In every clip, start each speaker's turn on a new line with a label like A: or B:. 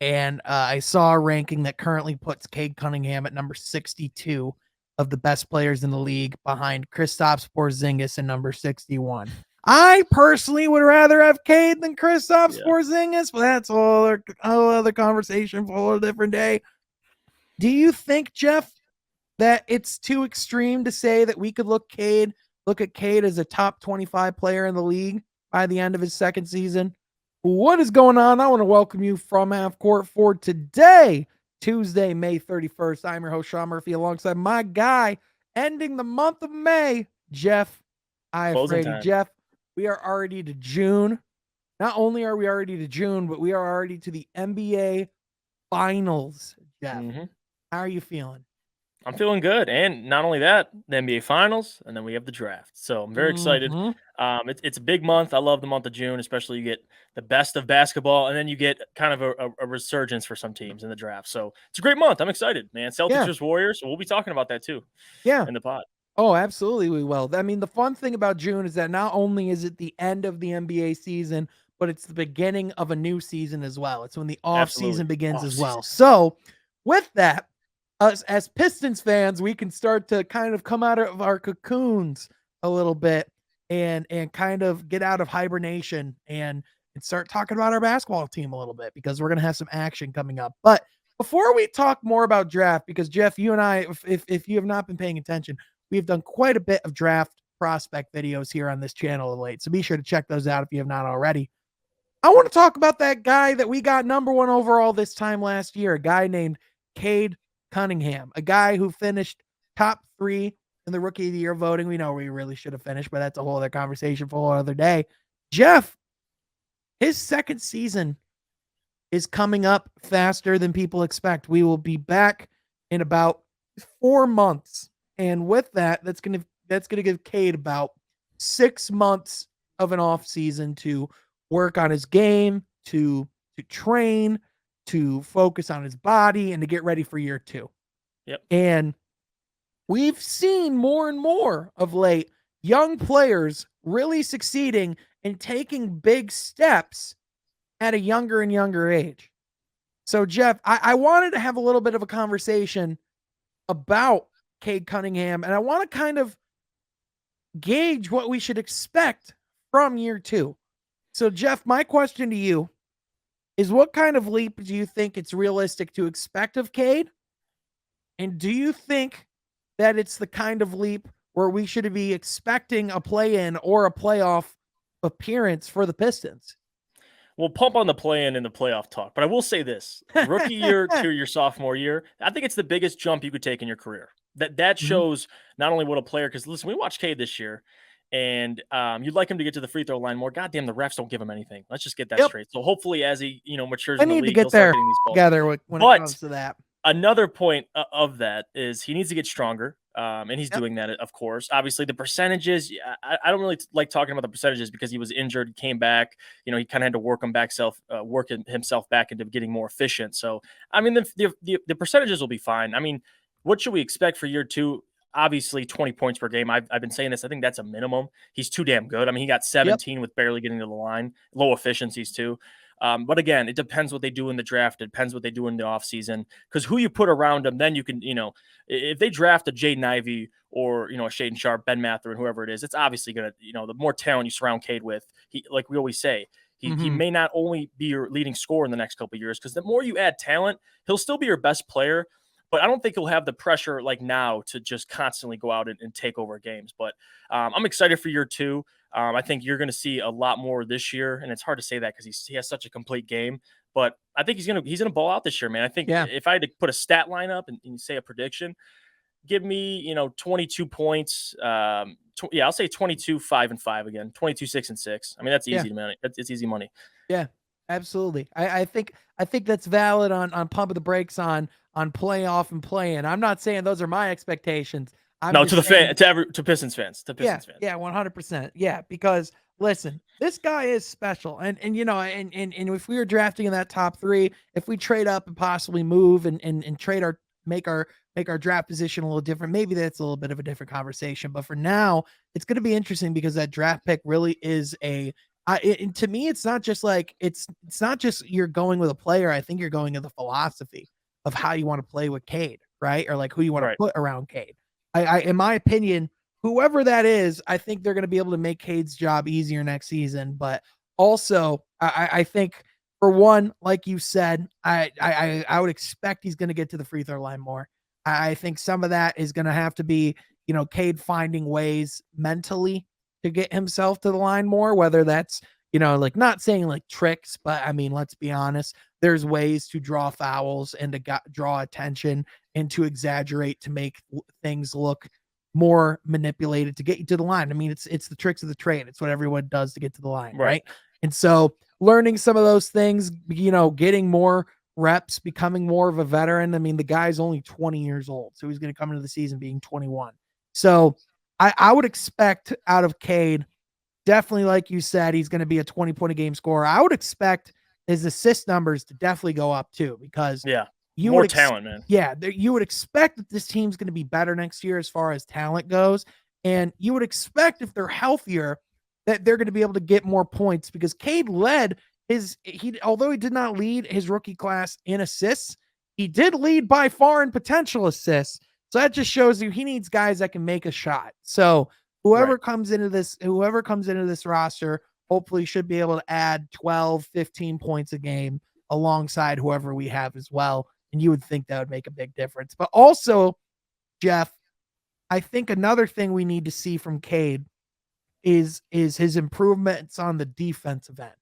A: And I saw a ranking that currently puts Cade Cunningham at number 62 of the best players in the league, behind Kristaps Porzingis in number 61. I personally would rather have Cade than Kristaps
B: Yeah.
A: Porzingis, but that's a whole other conversation for a different day. Do you think, Jeff, that it's too extreme to say that we could look at Cade as a top 25 player in the league by the end of his second season? What is going on? I want to welcome you from half court for today, Tuesday, May 31st. I'm your host, Sean Murphy, alongside my guy, ending the month of May, Jeff. I
B: Closing
A: afraid
B: time.
A: Jeff. We are already to June. Not only are we already to June, but we are already to the NBA Finals, Jeff.
B: Mm-hmm.
A: How are you feeling?
B: I'm feeling good. And not only that, the NBA Finals, and then we have the draft. So I'm very excited.
A: Mm-hmm.
B: It's a big month. I love the month of June, especially you get the best of basketball, and then you get kind of a resurgence for some teams in the draft. So it's a great month. I'm excited, man. Celtics
A: Yeah.
B: versus Warriors. We'll be talking about that too
A: Yeah.
B: in the pod.
A: Oh, absolutely, we will. I mean, the fun thing about June is that not only is it the end of the NBA season, but it's the beginning of a new season as well. It's when the off
B: Absolutely.
A: season begins
B: Off
A: as
B: season.
A: well. So, with that, us as Pistons fans, we can start to kind of come out of our cocoons a little bit and kind of get out of hibernation and start talking about our basketball team a little bit, because we're going to have some action coming up. But before we talk more about draft, because Jeff, you and I, if you have not been paying attention, we've done quite a bit of draft prospect videos here on this channel of late, so be sure to check those out if you have not already. I want to talk about that guy that we got number 1 overall this time last year, a guy named Cade Cunningham, a guy who finished top 3 in the Rookie of the Year voting. We know we really should have finished, but that's a whole other conversation for a whole other day. Jeff, his second season is coming up faster than people expect. We will be back in about 4 months. And with that, that's going to give Cade about 6 months of an off season to work on his game, to train, to focus on his body, and to get ready for year 2.
B: Yep.
A: And we've seen more and more of late young players really succeeding and taking big steps at a younger and younger age. So, Jeff, I wanted to have a little bit of a conversation about Cade Cunningham, and I want to kind of gauge what we should expect from year 2. So, Jeff, my question to you is, what kind of leap do you think it's realistic to expect of Cade? And do you think that it's the kind of leap where we should be expecting a play-in or a playoff appearance for the Pistons?
B: We'll pump on the play-in and the playoff talk, but I will say this: rookie year to your sophomore year, I think it's the biggest jump you could take in your career. That shows not only what a player, because listen, we watched Cade this year, and you'd like him to get to the free throw line more. Goddamn, the refs don't give him anything. Let's just get that
A: Yep.
B: straight. So hopefully, as he matures
A: I
B: in the
A: need to
B: league, he'll
A: get
B: start
A: there
B: getting these balls.
A: together when it comes to that.
B: Another point of that is he needs to get stronger, and he's
A: Yep.
B: doing that, of course. Obviously, the percentages, I don't really like talking about the percentages because he was injured, came back. He kind of had to work himself back into getting more efficient. So, I mean, the percentages will be fine. I mean, what should we expect for year 2? Obviously, 20 points per game. I've been saying this. I think that's a minimum. He's too damn good. I mean, he got 17 with barely getting to the line. Low efficiencies, too. But again, it depends what they do in the draft. It depends what they do in the offseason. Because who you put around them, then you can, if they draft a Jaden Ivey or, a Shaden Sharp, Ben Mathurin, whoever it is, it's obviously going to, the more talent you surround Cade with, like we always say, he may not only be your leading scorer in the next couple of years, because the more you add talent, he'll still be your best player. But I don't think he'll have the pressure like now to just constantly go out and take over games. But I'm excited for year 2. I think you're going to see a lot more this year, and it's hard to say that because he has such a complete game. But I think he's gonna ball out this year, man. I think if I had to put a stat line up and say a prediction, give me 22 points. I'll say 22, 5 and 5 again. 22, 6 and 6. I mean, that's easy money. It's easy money.
A: Yeah, absolutely. I think that's valid on pumping the brakes on playoff and play-in. I'm not saying those are my expectations.
B: To Pistons fans.
A: Yeah, 100%. Yeah, because listen, this guy is special, and if we were drafting in that top 3, if we trade up and possibly move and trade make our draft position a little different, maybe that's a little bit of a different conversation. But for now, it's going to be interesting because that draft pick really is a To me, it's not just like it's not just you're going with a player. I think you're going with the philosophy of how you want to play with Cade, right? Or like who you want to
B: Right.
A: put around Cade. In my opinion, whoever that is, I think they're going to be able to make Cade's job easier next season. But also, I think for one, like you said, I would expect he's going to get to the free throw line more. I think some of that is going to have to be, Cade finding ways mentally to get himself to the line more, whether that's, like not saying like tricks, but I mean, let's be honest, there's ways to draw fouls and to draw attention and to exaggerate to make things look more manipulated to get you to the line. I mean, it's the tricks of the trade. It's what everyone does to get to the line,
B: Right.
A: right? And so learning some of those things, getting more reps, becoming more of a veteran. I mean, the guy's only 20 years old, so he's going to come into the season being 21. So I would expect out of Cade, definitely, like you said, he's going to be a 20-point a game scorer. I would expect his assist numbers to definitely go up too, because
B: Yeah.
A: you
B: More
A: would,
B: talent, man.
A: you would expect that this team's going to be better next year as far as talent goes. And you would expect if they're healthier that they're going to be able to get more points, because Cade led although he did not lead his rookie class in assists, he did lead by far in potential assists. So that just shows you he needs guys that can make a shot. So
B: Right.
A: whoever comes into this roster, hopefully should be able to add 12, 15 points a game alongside whoever we have as well. And you would think that would make a big difference. But also, Jeff, I think another thing we need to see from Cade is his improvements on the defensive end.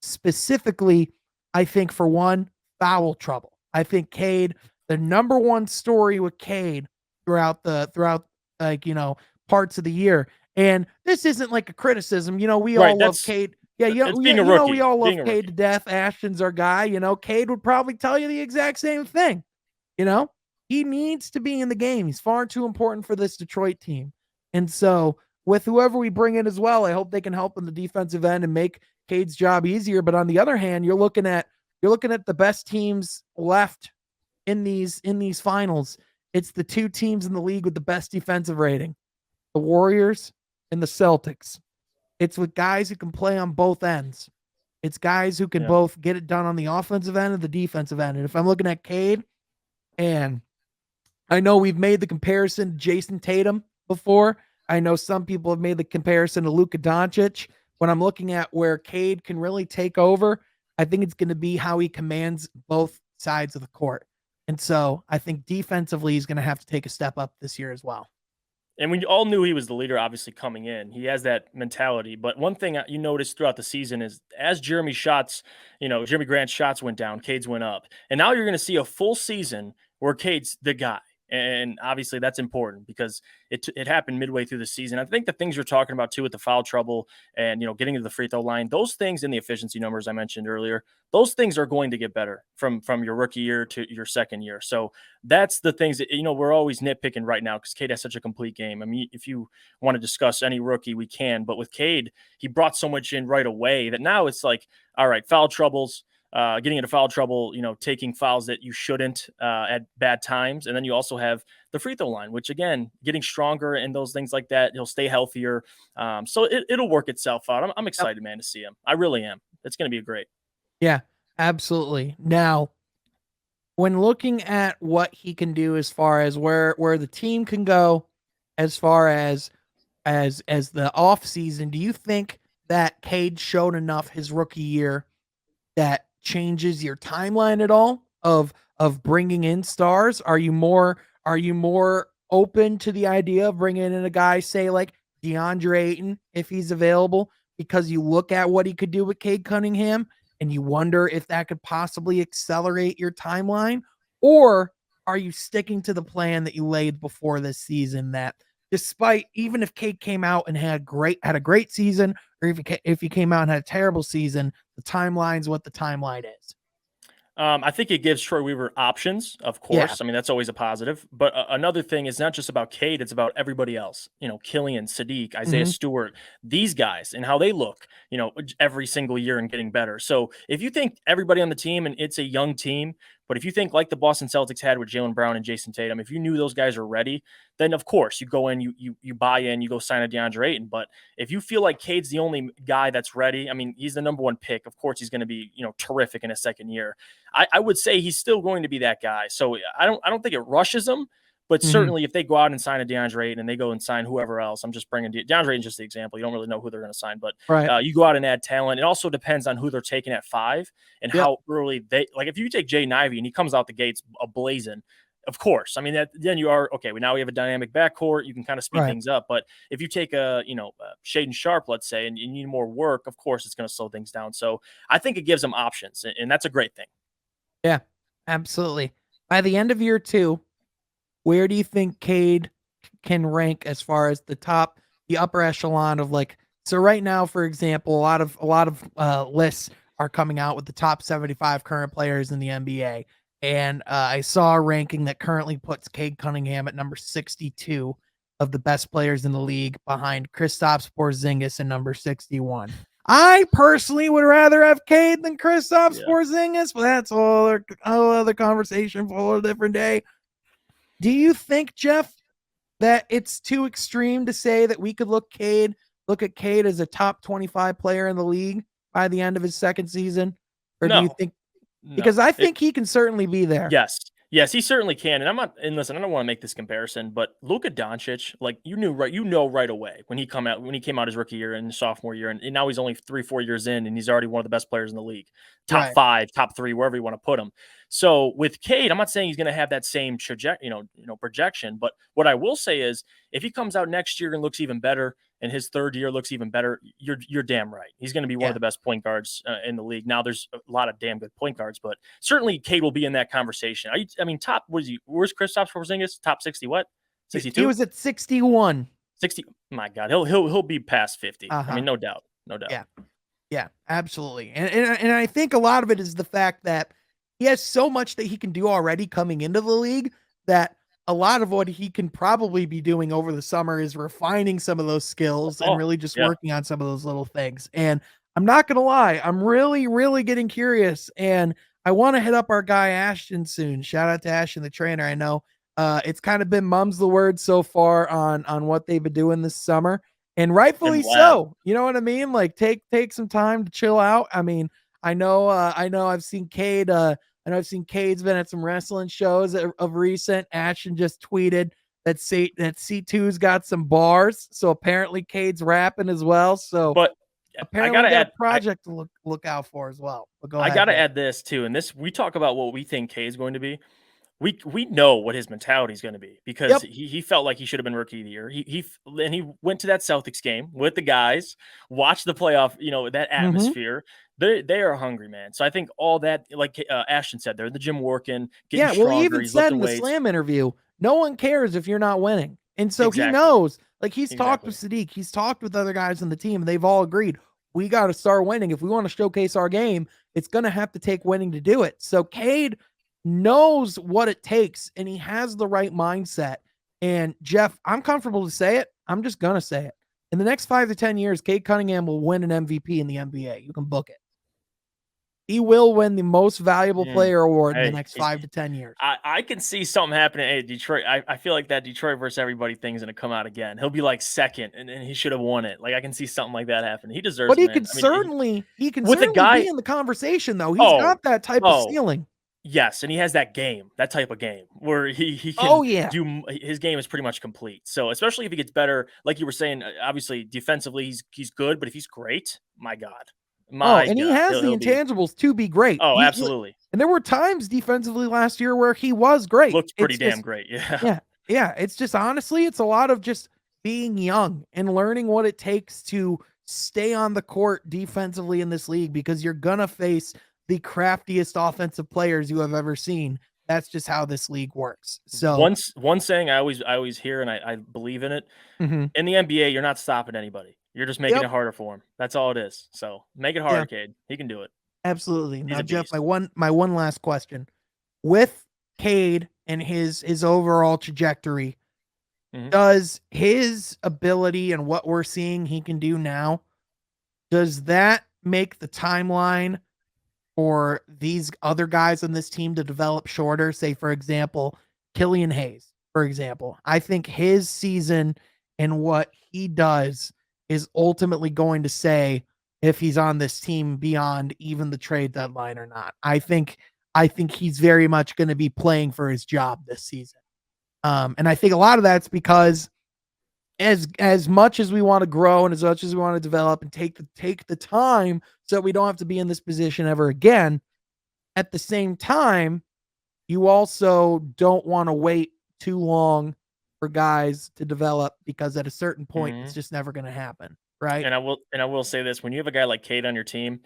A: Specifically, I think for one, foul trouble. I think Cade, the number one story with Cade throughout like, parts of the year. And this isn't like a criticism. We
B: Right.
A: all love Cade. Yeah,
B: It's being a
A: we
B: rookie.
A: all love
B: Being a
A: Cade to
B: rookie.
A: death. Ashton's our guy. Cade would probably tell you the exact same thing. You know, he needs to be in the game. He's far too important for this Detroit team. And so, with whoever we bring in as well, I hope they can help in the defensive end and make Cade's job easier. But on the other hand, you're looking at the best teams left in these finals. It's the two teams in the league with the best defensive rating, the Warriors and the Celtics. It's with guys who can play on both ends. It's guys who can
B: Yeah.
A: both get it done on the offensive end and the defensive end. And if I'm looking at Cade, and I know we've made the comparison to Jason Tatum before. I know some people have made the comparison to Luka Doncic. When I'm looking at where Cade can really take over, I think it's going to be how he commands both sides of the court. And so I think defensively, he's going to have to take a step up this year as well.
B: And we all knew he was the leader, obviously, coming in. He has that mentality. But one thing you noticed throughout the season is as Jeremy Grant's shots went down, Cade's went up. And now you're going to see a full season where Cade's the guy. And obviously that's important because it happened midway through the season. I think the things you're talking about too with the foul trouble and getting to the free throw line, those things in the efficiency numbers I mentioned earlier, those things are going to get better from your rookie year to your second year. So that's the things that we're always nitpicking right now because Cade has such a complete game. I mean, if you want to discuss any rookie, we can, but with Cade, he brought so much in right away that now it's like, all right, foul troubles. Getting into foul trouble, taking fouls that you shouldn't at bad times. And then you also have the free throw line, which again, getting stronger and those things like that. He'll stay healthier. So it'll work itself out. I'm
A: Yep.
B: excited, man, to see him. I really am. It's going to be great.
A: Yeah, absolutely. Now, when looking at what he can do as far as where the team can go, as far as the off season, do you think that Cade showed enough his rookie year that changes your timeline at all of bringing in stars? Are you more open to the idea of bringing in a guy, say like DeAndre Ayton, if he's available, because you look at what he could do with Cade Cunningham and you wonder if that could possibly accelerate your timeline? Or are you sticking to the plan that you laid before this season, that despite, even if Cade came out and had a great season, or if he came out and had a terrible season, the timeline's what the timeline is?
B: I think it gives Troy Weaver options, of
A: Yeah.
B: course. I mean, that's always a positive. But another thing is not just about Cade, it's about everybody else. Killian, Sadiq, Isaiah
A: Mm-hmm.
B: Stewart, these guys and how they look, every single year and getting better. So if you think everybody on the team and it's a young team, But if you think like the Boston Celtics had with Jaylen Brown and Jason Tatum, if you knew those guys are ready, then of course you go in, you buy in, you go sign a DeAndre Ayton. But if you feel like Cade's the only guy that's ready, I mean, he's the number one pick. Of course, he's going to be, terrific in his second year. I would say he's still going to be that guy. So I don't think it rushes him. But
A: Mhm.
B: certainly, if they go out and sign a DeAndre Ayton and they go and sign whoever else, I'm just bringing DeAndre Ayton just the example. You don't really know who they're going to sign, but
A: Right.
B: you go out and add talent. It also depends on who they're taking at 5 and
A: Yep.
B: how early they like. If you take Jaden Ivey and he comes out the gates ablazing, of course. I mean, then you are okay. Now we have a dynamic backcourt. You can kind of speed
A: Right.
B: things up. But if you take Shaden Sharp, let's say, and you need more work, of course it's going to slow things down. So I think it gives them options, and that's a great thing.
A: Yeah. Absolutely. By the end of year 2, where do you think Cade can rank as far as the upper echelon of like? So right now, for example, a lot of lists are coming out with the top 75 current players in the NBA, and I saw a ranking that currently puts Cade Cunningham at number 62 of the best players in the league, behind Kristaps Porzingis at number 61. I personally would rather have Cade than Kristaps
B: Yeah.
A: Porzingis, but that's a whole other conversation for a different day. Do you think, Jeff, that it's too extreme to say that we could look at Cade as a top 25 player in the league by the end of his second season? Or do you
B: No,
A: think,
B: no.
A: because I think he can certainly be there.
B: Yes. Yes, he certainly can. And I'm not and listen, I don't want to make this comparison, but Luka Doncic, like you know right away when he came out his rookie year and his sophomore year, and now he's only 3, 4 years in, and he's already one of the best players in the league. Top
A: Right.
B: 5, top 3, wherever you want to put him. So with Cade, I'm not saying he's gonna have that same projection, but what I will say is if he comes out next year and looks even better, and his third year looks even better, you're damn right. He's going to be one of
A: Yeah.
B: the best point guards in the league. Now, there's a lot of damn good point guards, but certainly Cade will be in that conversation. I mean, top was he? Where's Kristaps Porzingis? Top 60? What?
A: He
B: 62?
A: was at 61.
B: 60? My God, he'll be past 50. I
A: Uh-huh.
B: mean, no doubt, no doubt.
A: Yeah. Yeah, absolutely. And I think a lot of it is the fact that he has so much that he can do already coming into the league, that a lot of what he can probably be doing over the summer is refining some of those skills and
B: Oh,
A: really just
B: yeah.
A: working on some of those little things. And I'm not gonna lie, I'm really, really getting curious, and I want to hit up our guy Ashton soon. Shout out to Ashton the trainer. I know it's kind of been mum's the word so far on what they've been doing this summer, and
B: I'm
A: rightfully
B: glad.
A: so. You know what I mean? Like take some time to chill out. I mean, I know I've seen Cade I know I've seen Cade's been at some wrestling shows of recent. Ashton just tweeted that C2's got some bars. So apparently Cade's rapping as well. So
B: But I
A: apparently we
B: gotta
A: got a
B: add,
A: project to look out for as well. But go
B: I
A: ahead
B: gotta
A: there.
B: add this too, and this we talk about what we think K is going to be. We know what his mentality is going to be because
A: Yep.
B: he felt like he should have been rookie of the year. He went to that Celtics game with the guys, watched the playoff, that
A: Mm-hmm.
B: atmosphere. They are hungry, man. So I think all that, like Ashton said, they're in the gym working, getting
A: Yeah, well, he
B: stronger.
A: even
B: He's
A: said
B: lifting
A: in the
B: weights.
A: Slam interview, no one cares if you're not winning. And so he
B: Exactly,
A: knows, like he's talked with
B: exactly.
A: Sadiq, he's talked with other guys on the team, and they've all agreed we got to start winning. If we want to showcase our game, it's going to have to take winning to do it. So Cade knows what it takes, and he has the right mindset. And Jeff, I'm comfortable to say it. I'm just going to say it. In the next 5 to 10 years, Cade Cunningham will win an MVP in the NBA. You can book it. He will win the most valuable
B: Mm.
A: player award in the
B: Hey,
A: next 5 to 10 years.
B: I can see something happening. Hey, Detroit. I feel like that Detroit versus everybody thing is going to come out again. He'll be like second, and he should have won it. Like I can see something like that happen. He
A: But
B: deserves it, man. I mean,
A: he can
B: with a
A: certainly be
B: guy.
A: in the conversation though. He's
B: Oh,
A: got that type of
B: oh,
A: ceiling.
B: yes, and he has that game, that type of game where he
A: Oh
B: can
A: yeah.
B: do his game is pretty much complete. So especially if he gets better, like you were saying, obviously defensively he's good, but if he's great,
A: Oh,
B: my
A: and he
B: God,
A: has
B: he'll
A: the
B: he'll be
A: intangibles to be great.
B: oh absolutely
A: And there were times defensively last year where he was great.
B: looked pretty
A: It's
B: damn
A: just
B: great. Yeah,
A: yeah, yeah. It's just honestly, it's a lot of just being young and learning what it takes to stay on the court defensively in this league, because you're gonna face the craftiest offensive players you have ever seen. That's just how this league works. So,
B: one saying I always hear and I believe in it.
A: mhm.
B: In the NBA, you're not stopping anybody. You're just making
A: Yep.
B: it harder for him. That's all it is. So make it
A: Yeah.
B: harder, Cade. He can do it.
A: Absolutely.
B: He's
A: Now,
B: a
A: Jeff,
B: beast.
A: my one last question. With Cade and his overall trajectory,
B: Mhm.
A: does his ability and what we're seeing he can do now, does that make the timeline for these other guys on this team to develop shorter. Say, for example, Killian Hayes, for example. I think his season and what he does is ultimately going to say if he's on this team beyond even the trade deadline or not. I think he's very much going to be playing for his job this season. And I think a lot of that's because as much as we want to grow and as much as we want to develop and take the time so that we don't have to be in this position ever again, at the same time, you also don't want to wait too long for guys to develop because at a certain point it's
B: Mhm.
A: just never going to happen, right?
B: And I will say this: when you have a guy like Cade on your team,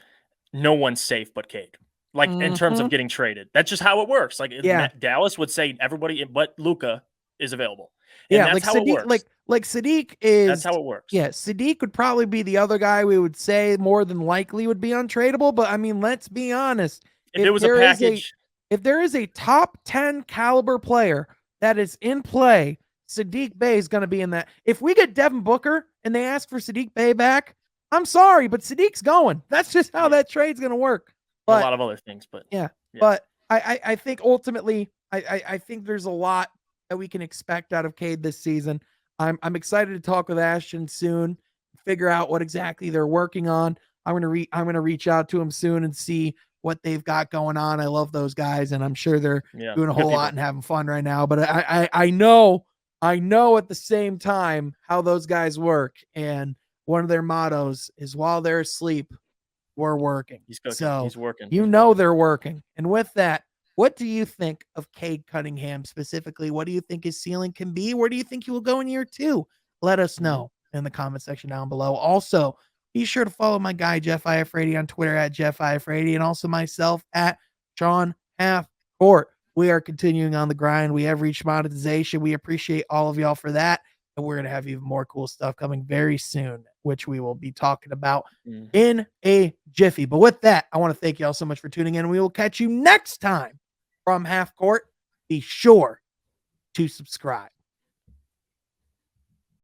B: no one's safe but Cade. Like in terms of
A: Mhm.
B: getting traded, that's just how it works. Like
A: Yeah.
B: Dallas would say everybody but Luca is available, and
A: Yeah,
B: that's
A: like
B: how it
A: Sadiq,
B: works.
A: Sadiq
B: That's
A: is,
B: how it works.
A: yeah, Sadiq would probably be the other guy we would say more than likely would be untradeable. But I mean, let's be honest.
B: If it
A: If
B: was a
A: there is a
B: package,
A: if there is a top 10 caliber player that is in play, Sadiq Bey is going to be in that. If we get Devin Booker and they ask for Sadiq Bey back, I'm sorry, but Sadiq's going. That's just how
B: yeah,
A: that trade's going to work.
B: and a
A: But
B: lot of other things, but
A: yeah,
B: yeah,
A: but I think ultimately I think there's a lot that we can expect out of Cade this season. I'm excited to talk with Ashton soon, figure out what exactly they're working on. I'm gonna reach out to him soon and see what they've got going on. I love those guys, and I'm sure they're
B: yeah,
A: doing a
B: good
A: whole lot
B: people.
A: and having fun right now. But I know at the same time how those guys work, and one of their mottos is while they're asleep, we're working.
B: He's cooking.
A: So
B: He's working.
A: you
B: He's
A: know
B: working.
A: they're working. And with that, what do you think of Cade Cunningham specifically? What do you think his ceiling can be? Where do you think he will go in year two? Let us
B: Mhm.
A: know in the comment section down below. Also, be sure to follow my guy Jeff Iafrady on Twitter at Jeff Iafrady and also myself at Sean Half Court. We are continuing on the grind. We have reached monetization. We appreciate all of y'all for that. And we're going to have even more cool stuff coming very soon, which we will be talking about
B: Mhm.
A: in a jiffy. But with that, I want to thank you all so much for tuning in. We will catch you next time from Half Court. Be sure to subscribe.